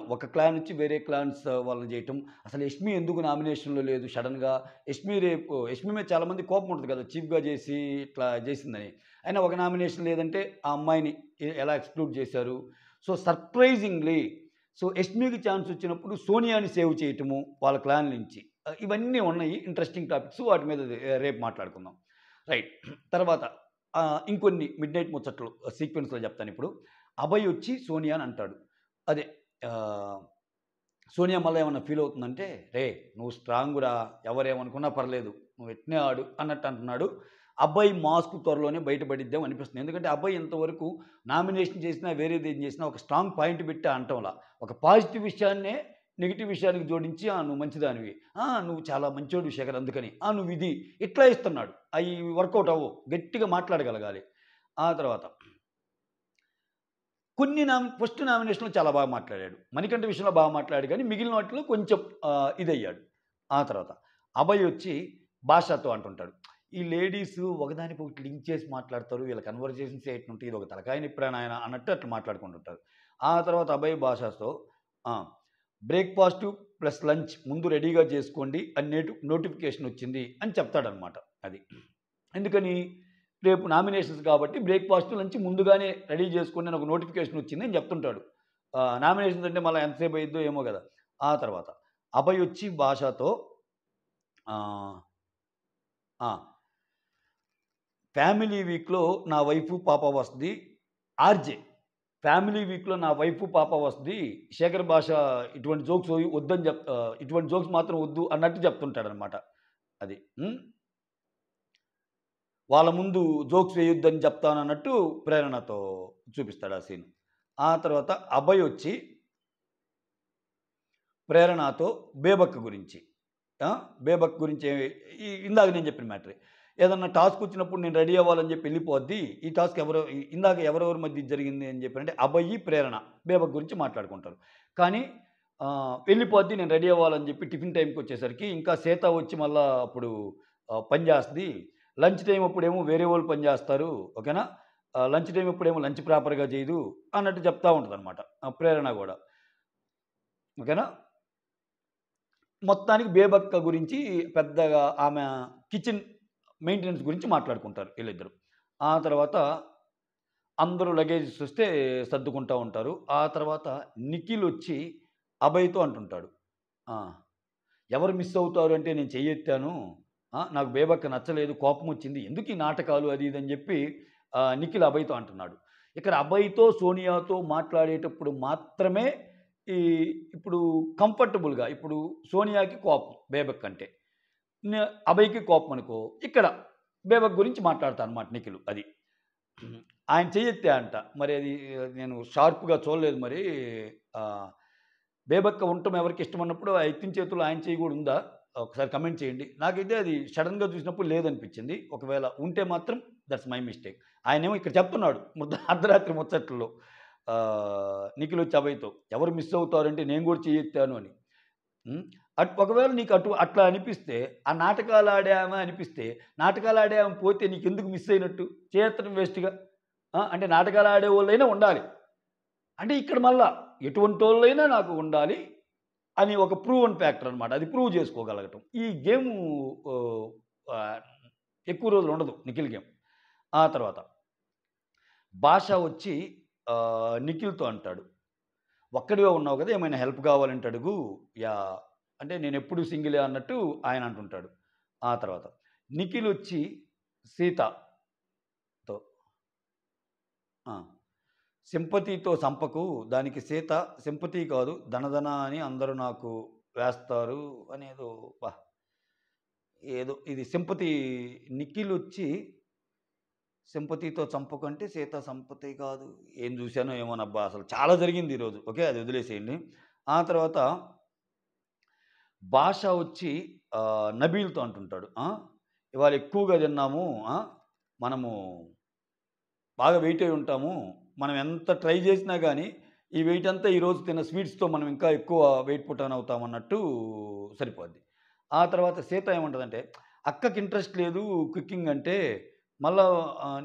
ఒక క్లాన్ నుంచి వేరే క్లాన్స్ వాళ్ళని చేయటం. అసలు 'యష్మి' ఎందుకు నామినేషన్‌లో లేదు సడెన్‌గా? 'యష్మి' మీద చాలామంది కోపం ఉంటది కదా! చీఫ్‌గా చేసి ఇట్లా చేసిందని. అయినా ఒక నామినేషన్ లేదంటే ఆ అమ్మాయిని ఎలా ఎక్స్‌క్లూడ్ చేశారు. సో, సర్ప్రైజింగ్‌లీ సో, 'యష్మి'కి ఛాన్స్ వచ్చినప్పుడు సోనియాని సేవ్ చేయటము వాళ్ళ క్లాన్ నుంచి. ఇవన్నీ ఉన్నాయి ఇంట్రెస్టింగ్ టాపిక్స్. వాటి మీద రేపు మాట్లాడుకుందాం. రైట్. తర్వాత ఇంకొన్ని మిడ్‌నైట్ ముచ్చట్లు సీక్వెన్స్‌లో చెప్తానిప్పుడు. అభయ్ వచ్చి సోనియాని అంటాడు. అదే ఆహ్, సోనియా మళ్ళా ఏమన్నా ఫీల్ అవుతుందంటే, "రేయ్! నువ్వు స్ట్రాంగురా. ఎవరేమనుకున్నా పర్లేదు. నువ్వు ఇట్నే ఆడు" అన్నట్టు అంటున్నాడు. అభయ్ మాస్క్ త్వరలోనే బయటపడిద్దేమో అనిపిస్తుంది. ఎందుకంటే అభయ్ ఇంతవరకు నామినేషన్ చేసినా, వేరేదేం చేసినా ఒక స్ట్రాంగ్ పాయింట్ పెట్టి అనటంలా. ఒక పాజిటివ్ విషయాన్నే నెగెటివ్ విషయానికి జోడించి, నువ్వు మంచిదానివి. నువ్వు చాలా మంచోడివి శేఖర్ అందుకని. నువ్విది. ఇట్లా ఇస్తున్నాడు. అయి వర్కౌట్ అవ్వవు. గట్టిగా మాట్లాడగలగాలి. ఆ తర్వాత ఫస్ట్ నామినేషన్‌లో చాలా బాగా మాట్లాడాడు. మణికంఠ విషయంలో బాగా మాట్లాడాడు గానీ, మిగిలిన వాటిలో కొంచెం ఇదయ్యాడు. ఆ తర్వాత అభయ్ వచ్చి భాషతో అంటుంటాడు. ఈ లేడీసు ఒకదానికొకటి లింక్ చేసి మాట్లాడతారు. వీళ్ళ కన్వర్జేషన్సే ఇట్లుంటాయి. ఇదొక తలకాయ నొప్పిరా నాయనా అన్నట్టు అట్లా మాట్లాడుకుంటుంటారు. ఆ తర్వాత అభయ్ భాషతో ఆ! బ్రేక్‌ఫాస్టు ప్లస్ లంచ్ ముందు రెడీగా చేసుకోండి అని నోటిఫికేషన్ వచ్చింది అని చెప్తాడనమాట. అది. ఎందుకని? రేపు నామినేషన్స్ కాబట్టి బ్రేక్‌ఫాస్ట్, లంచ్ ముందుగానే రెడీ చేసుకోండి అని ఒక నోటిఫికేషన్ వచ్చింది అని చెప్తుంటాడు. నామినేషన్స్ అంటే మళ్ళా ఎంతసేపు అయ్యిద్దో ఏమో గదా! ఆ తర్వాత అభయ్ వచ్చి భాషతో ఆహ్, ఆ! ఫ్యామిలీ వీక్‌లో నా వైఫు, పాప వస్తది. ఆర్‌జే ఫ్యామిలీ వీక్‌లో నా వైఫు, పాప వస్తది. శేఖర్ భాష ఇటువంటి జోక్స్ ఇటువంటి జోక్స్ మాత్రం వద్దు అన్నట్టు చెప్తుంటాడనమాట. అది. హ్మ్. వాళ్ళ ముందు జోక్స్ వేయొద్దని చెప్తానన్నట్టు ప్రేరణతో చూపిస్తాడు ఆ సీన్. ఆ తర్వాత అభయ్ వచ్చి ప్రేరణతో బేబక్క గురించి. బేబక్ గురించి ఇందాక నేను చెప్పిన మ్యాటరే. ఏదన్నా టాస్క్ వచ్చినప్పుడు నేను రెడీ అవ్వాలని చెప్పి వెళ్ళిపోద్ది. ఈ టాస్క్ ఇందాక ఎవరెవరి మధ్య జరిగింది అని చెప్పారంటే అభయ్, ప్రేరణ బేబక్ గురించి మాట్లాడుకుంటారు. కానీ వెళ్ళిపోద్ది నేను రెడీ అవ్వాలని చెప్పి టిఫిన్ టైంకి వచ్చేసరికి ఇంకా సీత వచ్చి మళ్ళా అప్పుడు పని చేస్తది. లంచ్ టైం అప్పుడేమో వేరే వాళ్ళు పని చేస్తారు. ఓకేనా? లంచ్ టైం అప్పుడేమో లంచ్ ప్రాపర్‌గా చేయదు అన్నట్టు చెప్తా ఉంటదనమాట ప్రేరణ గూడా. ఓకేనా? మొత్తానికి బేబక్క గురించి పెద్దగా ఆమె కిచెన్ మెయింటెనెన్స్ గురించి మాట్లాడుకుంటారు వీళ్ళిద్దరు. ఆ తర్వాత అందరూ లగేజెస్ వస్తే సర్దుకుంటా ఉంటారు. ఆ తర్వాత నిఖిల్ వచ్చి అభయ్‌తో అంటుంటాడు. ఆ! ఎవరు మిస్ అవుతారు అంటే నేను చెయ్యెత్తాను. నాకు బేబక్క నచ్చలేదు. కోపమొచ్చింది. ఎందుకు ఈ నాటకాలు అది ఇది అని చెప్పి నిఖిల్ అభయ్‌తో అంటున్నాడు. ఇక్కడ అభయ్‌తో, సోనియాతో మాట్లాడేటప్పుడు మాత్రమే ఈ ఇప్పుడు కంఫర్టబుల్‌గా ఇప్పుడు సోనియాకి కోపం బేబక్ అంటే. న అభయ్‌కి కోపం అనుకో. ఇక్కడ బేబక్ గురించి మాట్లాడతా అనమాట నిఖిల్ అది. ఆయన చెయ్యెత్తా అంట. మరి అది నేను షార్ప్‌గా చూడలేదు మరి. ఆహ్, బేబక్క ఉండటం ఎవరికి ఇష్టమన్నప్పుడు ఆ ఎత్తిన చేతుల్లో ఆయన చెయ్యి గూడా ఉందా? ఒకసారి కామెంట్ చేయండి. నాకైతే అది సడెన్‌గా చూసినప్పుడు లేదనిపించింది. ఒకవేళ ఉంటే మాత్రం దట్స్ మై మిస్టేక్. ఆయనేమో ఇక్కడ చెప్తున్నాడు అర్ధరాత్రి ముచ్చట్లలో నిఖిల్ వచ్చి అభయ్‌తో ఎవరు మిస్ అవుతారంటే నేను గూడా చెయ్యెత్తాను అని. హ్మ్. ఒకవేళ నీకు అట్లా అనిపిస్తే, ఆ నాటకాలాడామె అనిపిస్తే, నాటకాలాడామె పోతే నీకెందుకు మిస్ అయినట్టు? చేయెత్తడం వేస్ట్‌గా. అంటే నాటకాలాడేవోళ్ళైనా ఉండాలి. అంటే ఇక్కడ మళ్ళా ఎటువంటోళ్ళైనా నాకు ఉండాలి అని ఒక ప్రూవన్ ఫ్యాక్టర్ అనమాట. అది ప్రూవ్ చేసుకోగలగటం. ఈ గేము ఓహ్, ఆహ్, ఎక్కువ రోజులు ఉండదు నిఖిల్ గేమ్. ఆ తర్వాత భాష వచ్చి నిఖిల్‌తో అంటాడు. ఒక్కడివే ఉన్నావు కదా! ఏమైనా హెల్ప్ కావాలంటే అడుగు. యాహ్! అంటే నేనెప్పుడు సింగిలే అన్నట్టు ఆయన అంటుంటాడు. ఆ తర్వాత నిఖిలొచ్చి సీతతో ఆ! సింపతితో సంపకు దానికి సీత సింపతి కాదు ధనధన అని అందరూ నాకు వేస్తారు అనేదో అబ్బా! ఏదో ఇది సింపతి నిఖిలొచ్చి సింపతితో చంపకంటే సీత సంపతి కాదు. ఏం చూసానో ఏమోనబ్బా! అసలు చాలా జరిగింది ఈరోజు. ఓకే. అది వదిలేసేయండి. ఆ తర్వాత భాష వచ్చి నబీల్‌తో అంటుంటాడు. ఇవాళ ఎక్కువగా తిన్నాము. మనము బాగా వెయిట్ అయి ఉంటాము. మనం ఎంత ట్రై చేసినా గానీ, ఈ వెయిట్ అంతా ఈరోజు తిన్న స్వీట్స్‌తో మనం ఇంకా ఎక్కువ వెయిట్ పుట్ ఆన్ అవుతాం అన్నట్టు సరిపోద్ది. ఆ తర్వాత సీత ఏమంటదంటే, అక్కకి ఇంట్రెస్ట్ లేదు కుకింగ్ అంటే, మళ్ళా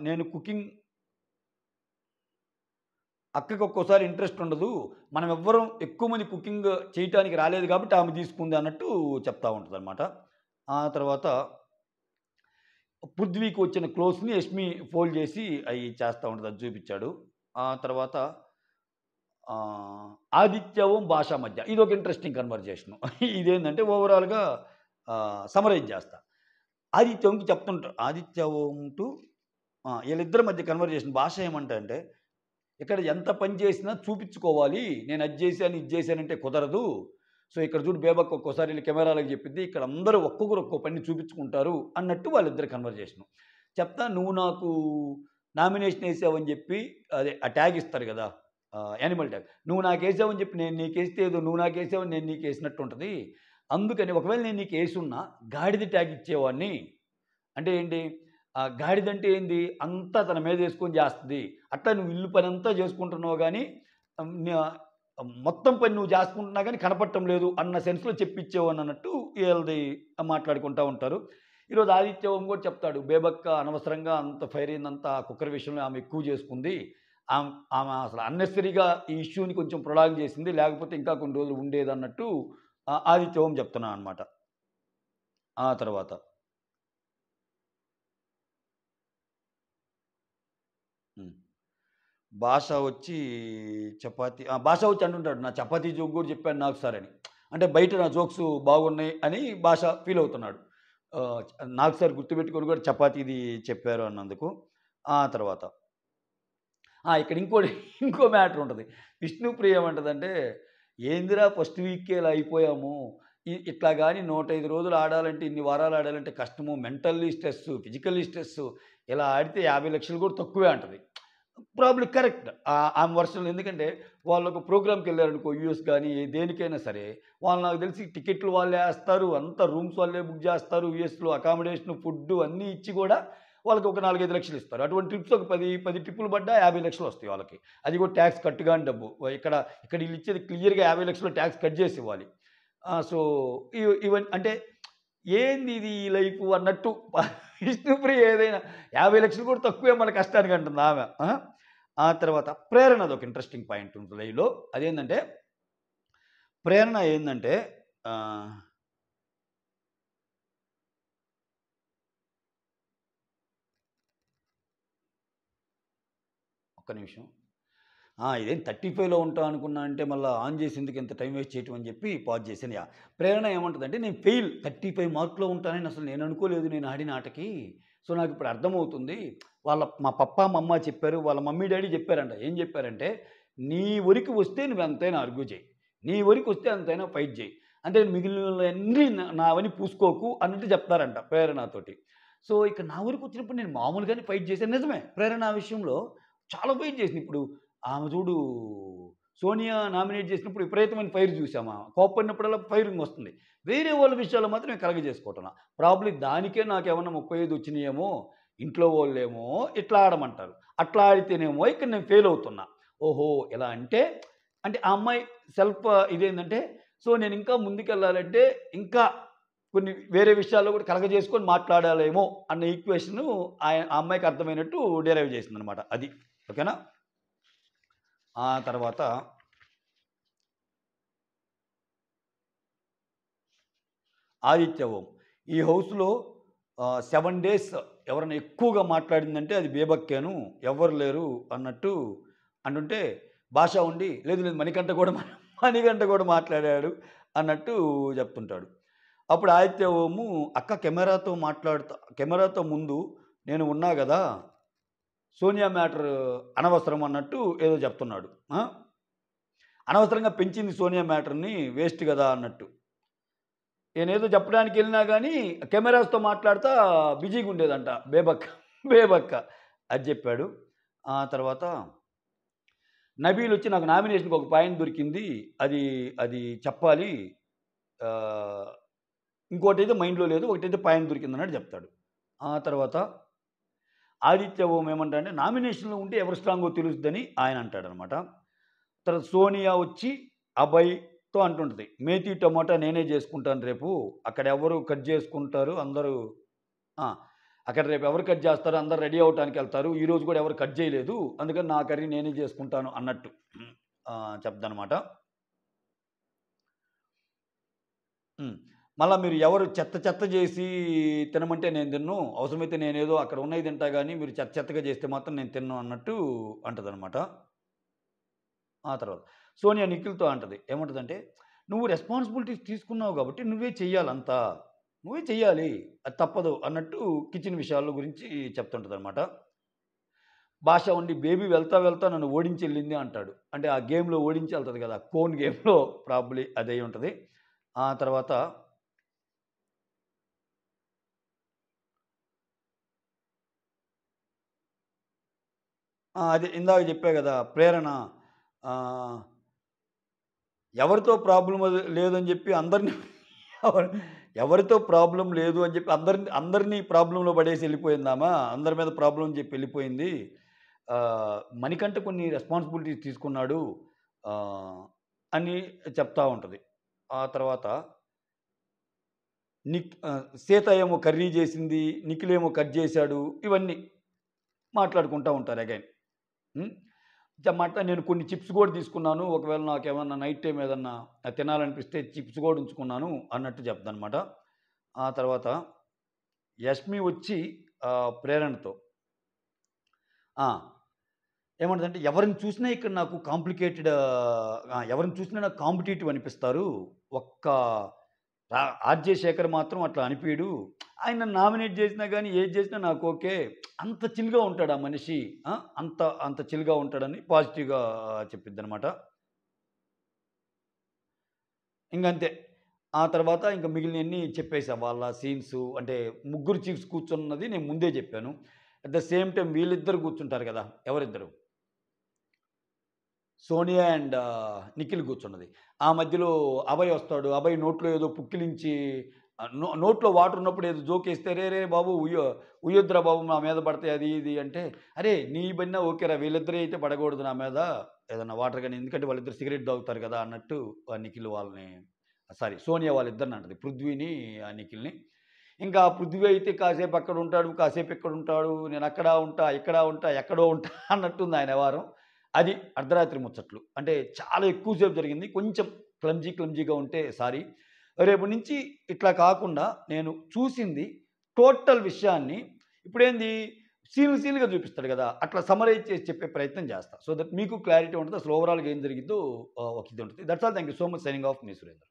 నేను కుకింగ్ అక్కకి ఒక్కోసారి ఇంట్రెస్ట్ ఉండదు. మనం ఎవ్వరం ఎక్కువ మంది కుకింగ్ చేయటానికి రాలేదు కాబట్టి ఆమె తీసుకుంది అన్నట్టు చెప్తా ఉంటదనమాట. ఆ తర్వాత పృథ్వీకి వచ్చిన క్లోత్స్‌ని యష్మి ఫోల్డ్ చేసి అయి చేస్తా ఉంటది. అది చూపిచ్చాడు. ఆ తర్వాత ఆదిత్య, ఓం భాష మధ్య ఇదొక ఇంట్రెస్టింగ్ కన్వర్జేషను. ఇదేందంటే ఓవరాల్‌గా సమ్మరైజ్ చేస్తా. ఆదిత్య ఓంకి ఆదిత్య ఓం టు ఈళ్ళిద్దరి మధ్య కన్వర్జేషన్ భాష ఏమంటదంటే ఇక్కడ ఎంత పని చేసినా చూపిచ్చుకోవాలి. నేను అది జేశాను, ఇది జేశానంటే కుదరదు. సో, ఇక్కడ చూడు బేబక్క ఒక్కోసారి ఎళ్లి కెమెరాలకి జెప్పిద్ది. ఇక్కడ అందరూ ఒక్కొక్కరు ఒక్కో పని చూపిచ్చుకుంటారు అన్నట్టు వాళ్ళిద్దరి కన్వర్జేషను. చెప్తా నువ్వు నాకు నామినేషన్ ఏసావని జెప్పి అదే ఆ ట్యాగ్ ఇస్తారు గదా! Animal tag. నువ్వు నాకేసావని జెప్పి నేను నీకేస్తే ఏదో నువ్వు నాకేసావని నేను నీకేసినట్టుంటది. అందుకని ఒకవేళ నేను నీకేసున్నా గాడిద ట్యాగ్ ఇచ్చేవాడిని. అంటే ఏంటి? గాడిదంటే ఏంది? అంతా తన మీదేసుకొని జేస్తది. అట్లా నువ్వు ఇల్లు పనంతా జేసుకుంటున్నావు గానీ, ఆహ్, న్య మొత్తం పని నువ్వు జేసుకుంటున్నా గానీ కనపడటం లేదు అన్న సెన్స్‌లో చెప్పిచ్చేవాడినన్నట్టు ఈళ్ళది మాట్లాడుకుంటా ఉంటారు. ఈరోజు ఆదిత్య ఓం గూడా చెప్తాడు. బేబక్క అనవసరంగా అంత ఫైర్ అయిందంతా ఆ కుక్కర్ విషయంలో ఆమె ఎక్కువ జేసుకుంది. ఆమె అసలు అన్నెసెసరీగా ఈ ఇష్యూని కొంచెం ప్రొలాంగ్ జేసింది. లేకపోతే ఇంకా కొన్ని రోజులు ఉండేదన్నట్టు ఆదిత్య ఓం చెప్తున్నాడనమాట. ఆ తర్వాత హ్మ్. భాష వచ్చి భాష వచ్చి అంటుంటాడు. నా చపాతీ జోక్ గూడా చెప్పాను నాకు సార్ అని. అంటే బయట నా జోక్స్ బాగున్నాయి అని భాష ఫీల్ అవుతున్నాడు. ఆహ్, నాకు సార్ గుర్తుపెట్టుకొని కూడా చపాతీది చెప్పారు అన్నందుకు. ఆ తర్వాత ఇక్కడ ఇంకోటి ఇంకో మ్యాటర్ ఉంటది. విష్ణుప్రియ ఏమంటదంటే, "ఏందిరా ఫస్ట్ వీకే ఇలా అయిపోయాము. ఇట్లా గాని 105 రోజులు ఆడాలంటే, ఇన్ని వారాలు ఆడాలంటే కష్టము. Mentally stress, physically stress. ఇలా ఆడితే 50,00,000 కూడా తక్కువే" అంటది. Probably correct. ఆమె వర్షన్‌లో ఎందుకంటే వాళ్ళొక ప్రోగ్రామ్‌కి ఎళ్లారనుకో యూఎస్ గాని, దేనికైనా సరే, వాళ్ళు నాకు తెలిసి టికెట్లు వాళ్ళే ఏస్తారు. అంతా రూమ్స్ వాళ్ళే బుక్ జేస్తారు. యూఎస్‌లో అకామిడేషన్, ఫుడ్డు అన్నీ ఇచ్చి గూడా వాళ్ళకి ఒక 4, 5 లక్షలు ఇస్తారు. అటువంటి ట్రిప్స్ ఒక 10 ట్రిప్పులు పడ్డా 50,00,000 వస్తాయి వాళ్ళకి. అది కూడా టాక్స్ కట్ గాని డబ్బు. ఇక్కడ ఈళ్ళిచ్చేది క్లియర్‌గా 50,00,000 టాక్స్ కట్ జేసి ఇవ్వాలి. సో, అంటే ఏంది ఇది ఈ లైఫు అన్నట్టు విష్ణుప్రియ ఏదైనా 50,00,000 కూడా తక్కువే మన కష్టానికి అంటుంది ఆమె. ఆ తర్వాత ప్రేరణ అదొక ఇంట్రెస్టింగ్ పాయింట్ ఉంటుంది లైవ్‌లో. అదేందంటే ప్రేరణ ఏందంటే ఆహ్, ఒక్క నిమిషం. ఇదేం 35లో ఉంటా అనుకున్నా అంటే మళ్ళా ఆన్ చేసి ఎందుకు ఇంత టైం వేస్ట్ చేయటం అని చెప్పి పాజ్ చేశాను. ప్రేరణ ఏమంటదంటే నేను ఫెయిల్ 35 మార్కులో ఉంటానని అసలు నేను అనుకోలేదు నేను ఆడిన ఆటకి. సో, నాకిప్పుడు అర్థమవుతుంది. మా పప్పా, మమ్మ చెప్పారు. వాళ్ళ మమ్మీ, డ్యాడీ చెప్పారంట. ఏం చెప్పారంటే, "నీ వరికి వస్తే నువ్వెంతైనా ఆర్గ్యూ చెయి. నీ వరికొస్తే ఎంతైనా ఫైట్ చెయి. అంటే మిగిలినవన్నీ నావని పూసుకోకు" అన్నట్టు చెప్తారంట ప్రేరణతోటి. సో, ఇక నా వరకొచ్చినప్పుడు నేను మామూలుగానే ఫైట్ చేశాను. నిజమే ప్రేరణ ఆ విషయంలో చాలా ఫైట్ చేసింది. ఇప్పుడు ఆమె చూడు సోనియా నామినేట్ చేసినప్పుడు విపరీతమైన ఫైర్ చూసామా. కోప్పడినప్పుడల్లా ఫైరింగ్ వస్తుంది. వేరే వాళ్ళ విషయాల్లో మాత్రం నేను కలగజేసుకోవటంలా. ప్రాబ్లీ దానికే నాకేమన్నా 35 వచ్చినాయేమో, ఇంట్లో వాళ్ళేమో ఇట్లా ఆడమంటారు. అట్లా ఆడితేనేమో ఇక్కడ నేను ఫెయిల్ అవుతున్నా. ఓహో! ఇలా అంటే ఆ అమ్మాయి సెల్ఫ్ ఇదేందంటే సో నేను ఇంకా ముందుకెళ్ళాలంటే ఇంకా కొన్ని వేరే విషయాల్లో కూడా కలగజేసుకొని మాట్లాడాలేమో అన్న ఈక్వేషను ఆ అమ్మాయికి అర్థమైనట్టు డిరైవ్ చేసిందనమాట. అది. ఓకేనా? ఆ తర్వాత ఆదిత్య ఓం. ఈ హౌస్‌లో 7 డేస్ ఎవరైనా ఎక్కువగా మాట్లాడిందంటే అది బేబక్కేను. ఎవ్వరు లేరు అన్నట్టు అంటుంటే భాష ఉండి లేదు లేదు మణికంఠ కూడా మాట్లాడాడు అన్నట్టు చెప్తుంటాడు. అప్పుడు ఆదిత్య ఓము అక్క కెమెరాతో ముందు నేను ఉన్నా గదా! సోనియా మ్యాటర్ అనవసరం అన్నట్టు ఏదో చెప్తున్నాడు. అనవసరంగా పెంచింది సోనియా మ్యాటర్‌ని వేస్ట్ గదా! అన్నట్టు. నేనేదో చెప్పడానికెళ్ళినా గానీ, కెమెరాస్‌తో మాట్లాడుతా బిజీగుండేదంట బేబక్క. అది జెప్పాడు. ఆ తర్వాత నబీలొచ్చి నాకు నామినేషన్‌కి ఒక పాయింట్ దొరికింది. అది అది చెప్పాలి. ఆహ్, ఇంకోటైతే మైండ్‌లో లేదు. ఒకటైతే పాయింట్ దొరికిందన్నట్టు జెప్తాడు. ఆ తర్వాత ఆదిత్య ఓం ఏమంటాడంటే, నామినేషన్‌లో ఉంటే ఎవరు స్ట్రాంగో తెలుస్తదని ఆయన అంటాడనమాట. తర్వాత సోనియా వచ్చి అభయ్‌తో అంటుంటది. మేతి టమోటా నేనే జేసుకుంటాను రేపు. అక్కడ ఎవరు కట్ జేసుకుంటారు అందరూ ఆ! అక్కడ రేపు ఎవరు కట్ జేస్తారో అందరూ రెడీ అవ్వటానికెళ్తారు. ఈరోజు గూడా ఎవరు కట్ జేయలేదు. అందుకని నా కర్రీ నేనే జేసుకుంటాను అన్నట్టు చెప్దనమాట. హ్మ్. మళ్ళా మీరు ఎవరు చెత్త జేసి తినమంటే నేను తినను. అవసరమైతే నేనేదో అక్కడ ఉన్నయి తింటా గానీ మీరు చెత్తగా జేస్తే మాత్రం నేను తినను అన్నట్టు అంటదనమాట. ఆ తర్వాత సోనియా నిఖిల్‌తో అంటది. ఏమంటదంటే, "నువ్వు రెస్పాన్సిబిలిటీస్ తీసుకున్నావు గాబట్టి నువ్వే చెయ్యాలంతా. నువ్వే చెయ్యాలి. అది తప్పదు" అన్నట్టు కిచెన్ విషయాల గురించి చెప్తుంటదనమాట. భాష ఉండి బేబీ వెళ్తా నన్ను ఓడించెళ్ళింది అంటాడు. అంటే ఆ గేమ్‌లో ఓడించి ఎళ్తది గదా! కోన్ గేమ్‌లో ప్రాబబ్లీ అదయ్యుంటది. ఆ తర్వాత అదే ఇందాక జెప్పా గదా! ప్రేరణ ఆహ్ ఎవరితో ప్రాబ్లమ్ లేదని జెప్పి అందరిని ఎవరు ఎవరితో ప్రాబ్లమ్ లేదు అని జెప్పి అందరిని ప్రాబ్లమ్‌లో పడేసి ఎళ్ళిపోయిందామా. అందరి మీద ప్రాబ్లమ్ అని జెప్పి ఎళ్ళిపోయింది. మణికంఠ కొన్ని రెస్పాన్సిబిలిటీస్ తీసుకున్నాడు ఆహ్, అని చెప్తా ఉంటది. ఆ తర్వాత సీత ఏమో కర్రీ జేసింది. నిఖిలేమో కట్ జేశాడు. ఇవన్నీ మాట్లాడుకుంటా ఉంటారు అగైన్. హ్మ్. నేను కొన్ని చిప్స్ గూడా తీసుకున్నాను. ఒకవేళ నాకేమన్నా నైట్ టైమ్ ఏదన్నా తినాలనిపిస్తే చిప్స్ గూడా ఉంచుకున్నాను అన్నట్టు చెప్దనమాట. ఆ తర్వాత యష్మి వచ్చి ప్రేరణతో ఆ! ఏమంటదంటే ఎవరిని చూసినా ఇక్కడ నాకు ఎవరిని చూసినా నాకు కాంపిటీటివ్ అనిపిస్తారు. ఒక్క 'ఆర్‌జే శేఖర్' మాత్రం అట్లా అనిపియడు. ఆయన నన్ను నామినేట్ చేసినా గాని, ఏది చేసినా నాకు ఓకే. అంత చిల్‌గా ఉంటాడు ఆ మనిషి. ఆ! అంత అంత చిల్‌గా ఉంటాడని పాజిటివ్‌గా చెప్పిద్దనమాట. ఇంగంతే. ఆ తర్వాత ఇంక మిగిలినయన్నీ చెప్పేసా. వాళ్ళ సీన్సు అంటే ముగ్గురు చీఫ్స్ కూర్చున్నది నేను ముందే జెప్పాను. అట్ ద సేమ్ టైమ్ వీళ్ళిద్దరు కూర్చుంటారు గదా! ఎవరిద్దరు? సోనియా అండ్ నిఖిల్ కూర్చున్నది. ఆ మధ్యలో అభయ్ వస్తాడు. అభయ్ నోట్లో ఏదో పుక్కిలించి నోట్లో వాటర్ ఉన్నప్పుడు ఏదో జోకేస్తే, "రే రే బాబు ఉయ్యొద్దురా బాబు మా మీద పడతాయి" అది ఇది అంటే, "అరే నీ బన్నా ఓకేరా వీళ్ళిద్దరే అయితే పడకూడదు నా మీద ఏదన్నా వాటర్ గాని" ఎందుకంటే వాళ్ళిద్దరు సిగరెట్ తాగుతారు కదా అన్నట్టు నిఖిల్ వాళ్ళని సోనియా వాళ్ళిద్దరిని అంటది. పృథ్వీని, నిఖిల్‌ని. ఇంకా పృథ్వీ అయితే కాసేపు అక్కడ ఉంటాడు, కాసేపు ఇక్కడ ఉంటాడు. నేను అక్కడ ఉంటా, ఇక్కడ ఉంటా, ఎక్కడో ఉంటా అన్నట్టుంది ఆయన వ్యవహారం. అది అర్ధరాత్రి ముచ్చట్లు. అంటే చాలా ఎక్కువ సేపు జరిగింది. కొంచెం క్లమ్జీగా ఉంటే సారీ. రేపటి నుంచి ఇట్లా కాకుండా నేను చూసింది టోటల్ విషయాన్ని ఇప్పుడేంది సీన్‌లుగా చూపిస్తాడు గదా! అట్లా సమ్మరైజ్ చేసి చెప్పే ప్రయత్నం చేస్తా. సో దట్ మీకు క్లారిటీ ఉంటది. అసలు ఓవరాల్‌గా ఏం జరిగిద్దో ఒక ఇది ఉంటది. That's all. Thank you so much. Signing off. Me Surender.